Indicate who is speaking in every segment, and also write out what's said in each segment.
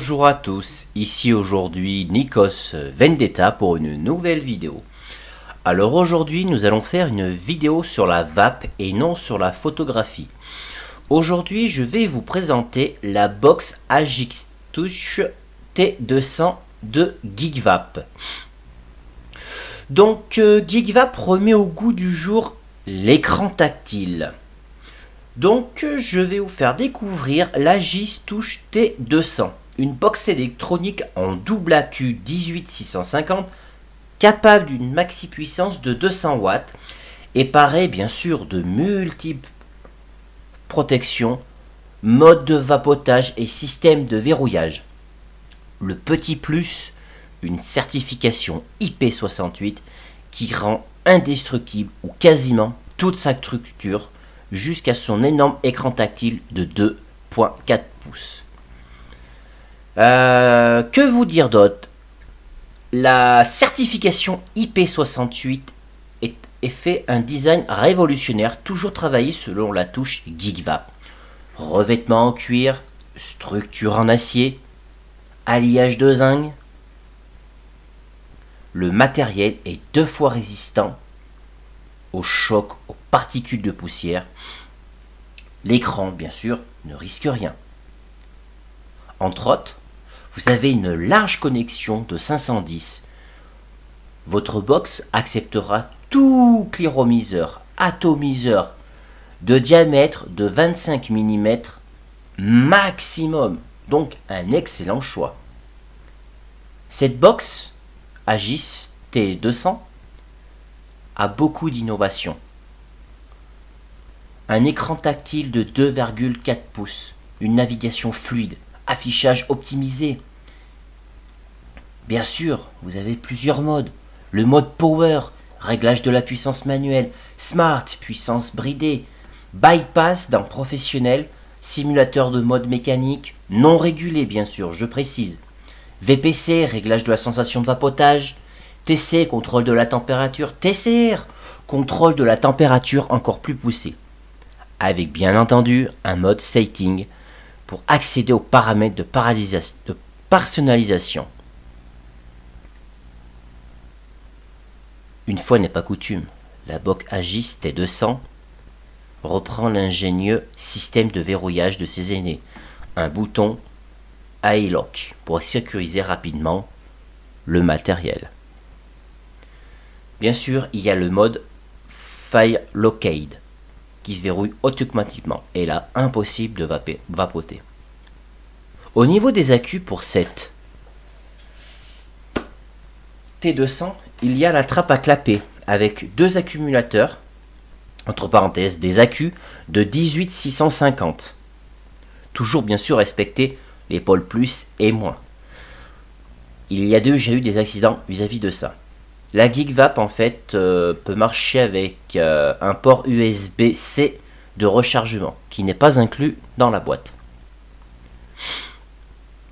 Speaker 1: Bonjour à tous, ici aujourd'hui Nikos Vendetta pour une nouvelle vidéo. Alors aujourd'hui nous allons faire une vidéo sur la vape et non sur la photographie. Aujourd'hui je vais vous présenter la box Agix Touch T200 de GeekVape. Donc GeekVape remet au goût du jour l'écran tactile. Donc je vais vous faire découvrir l'Agix Touch T200, une box électronique en double accu 18650 capable d'une maxi puissance de 200 watts et parée bien sûr de multiples protections, mode de vapotage et système de verrouillage. Le petit plus, une certification IP68 qui rend indestructible ou quasiment toute sa structure jusqu'à son énorme écran tactile de 2,4 pouces. Que vous dire d'autre? La certification IP68 est fait un design révolutionnaire, toujours travaillé selon la touche GeekVape. Revêtement en cuir, structure en acier, alliage de zinc. Le matériel est 2 fois résistant au choc, aux particules de poussière. L'écran, bien sûr, ne risque rien. Entre autres, vous avez une large connexion de 510. Votre box acceptera tout cléromiseur, atomiseur de diamètre de 25 mm maximum. Donc un excellent choix. Cette box Agix T200 a beaucoup d'innovations. Un écran tactile de 2,4 pouces, une navigation fluide, affichage optimisé. Bien sûr, vous avez plusieurs modes. Le mode Power, réglage de la puissance manuelle, Smart, puissance bridée, Bypass dans professionnel, simulateur de mode mécanique, non régulé bien sûr, je précise. VPC, réglage de la sensation de vapotage, TC, contrôle de la température, TCR, contrôle de la température encore plus poussé. Avec bien entendu un mode setting pour accéder aux paramètres de personnalisation. Une fois n'est pas coutume, la box Agix T200 reprend l'ingénieux système de verrouillage de ses aînés, un bouton iLock pour sécuriser rapidement le matériel. Bien sûr, il y a le mode Fire Locate qui se verrouille automatiquement et là, impossible de vapoter. Au niveau des accus pour cette T200, il y a la trappe à clapper avec 2 accumulateurs, entre parenthèses des accus de 18650. Toujours bien sûr respecter les pôles plus et moins. Il y a déjà eu des accidents vis-à-vis de ça. La GeekVape en fait peut marcher avec un port USB-C de rechargement qui n'est pas inclus dans la boîte.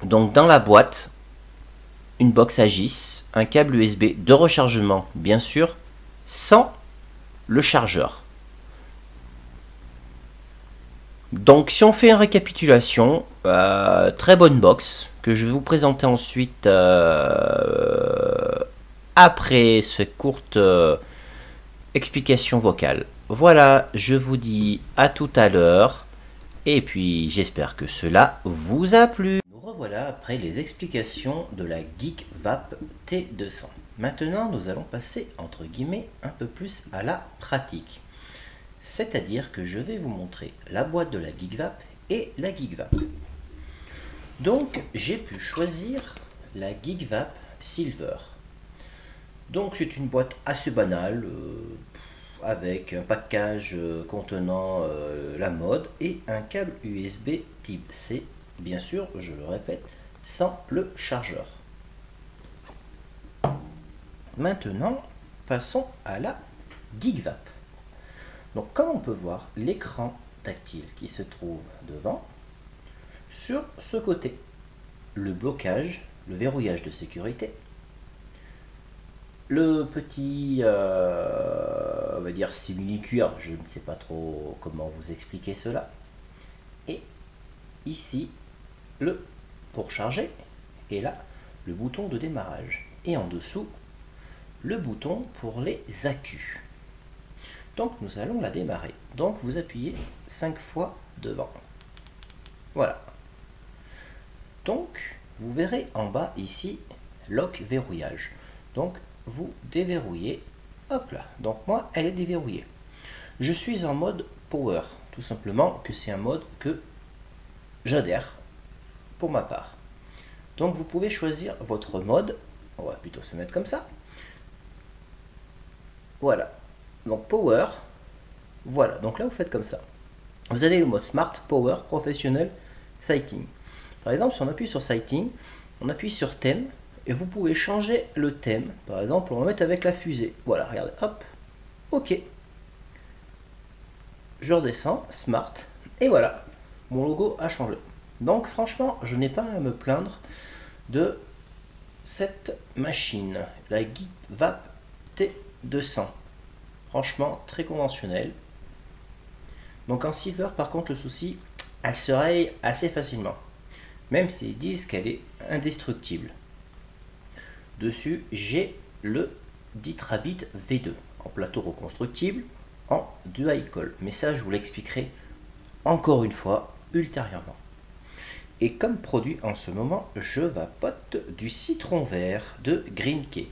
Speaker 1: Donc dans la boîte, une box Agix, un câble USB de rechargement bien sûr, sans le chargeur. Donc si on fait une récapitulation, très bonne box que je vais vous présenter ensuite après cette courte explication vocale. Voilà, je vous dis à tout à l'heure et puis j'espère que cela vous a plu. Nous revoilà après les explications de la GeekVape T200. Maintenant nous allons passer entre guillemets un peu plus à la pratique. C'est-à-dire que je vais vous montrer la boîte de la GeekVape et la GeekVape. Donc j'ai pu choisir la GeekVape Silver. Donc c'est une boîte assez banale avec un package contenant la mode et un câble USB type C, bien sûr, je le répète, sans le chargeur. Maintenant, passons à la GeekVape. Donc comme on peut voir, l'écran tactile qui se trouve devant, sur ce côté, le blocage, le verrouillage de sécurité, le petit, on va dire simili-cuir, je ne sais pas trop comment vous expliquer cela, et ici le pour charger, et là, le bouton de démarrage. Et en dessous, le bouton pour les accus. Donc nous allons la démarrer. Donc vous appuyez 5 fois devant. Voilà. Donc vous verrez en bas ici, lock verrouillage. Donc vous déverrouillez. Hop là. Donc moi, elle est déverrouillée. Je suis en mode power. Tout simplement que c'est un mode que j'adhère pour ma part. Donc vous pouvez choisir votre mode. On va plutôt se mettre comme ça. Voilà. Donc power. Voilà. Donc là vous faites comme ça. Vous avez le mode smart, power, professionnel, sighting. Par exemple, si on appuie sur sighting, on appuie sur thème et vous pouvez changer le thème. Par exemple, on va mettre avec la fusée. Voilà, regardez, hop. OK. Je redescends, smart, et voilà, mon logo a changé. Donc franchement, je n'ai pas à me plaindre de cette machine, la GeekVap T200. Franchement, très conventionnelle. Donc en silver, par contre, le souci, elle se raye assez facilement. Même s'ils disent qu'elle est indestructible. Dessus, j'ai le Ditrabit V2 en plateau reconstructible, en dual-coll. Mais ça, je vous l'expliquerai encore une fois ultérieurement. Et comme produit en ce moment, je vapote du citron vert de Green Key.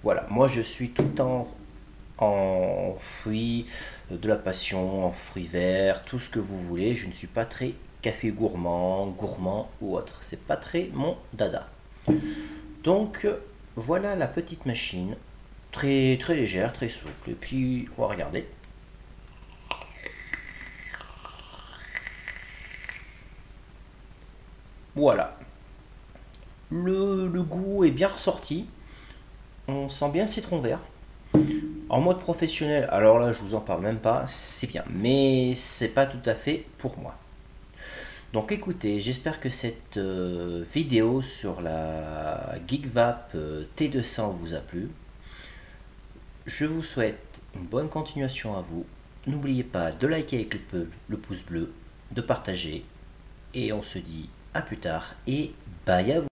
Speaker 1: Voilà, moi je suis tout en fruits de la passion, en fruits verts, tout ce que vous voulez. Je ne suis pas très café gourmand ou autre. C'est pas très mon dada. Donc voilà la petite machine. Très légère, très souple. Et puis, on va regarder. Voilà. Le goût est bien ressorti. On sent bien le citron vert. En mode professionnel, alors là, je vous en parle même pas. C'est bien, mais c'est pas tout à fait pour moi. Donc écoutez, j'espère que cette vidéo sur la GeekVap T200 vous a plu. Je vous souhaite une bonne continuation à vous. N'oubliez pas de liker avec le pouce bleu, de partager. Et on se dit à plus tard et bye à vous.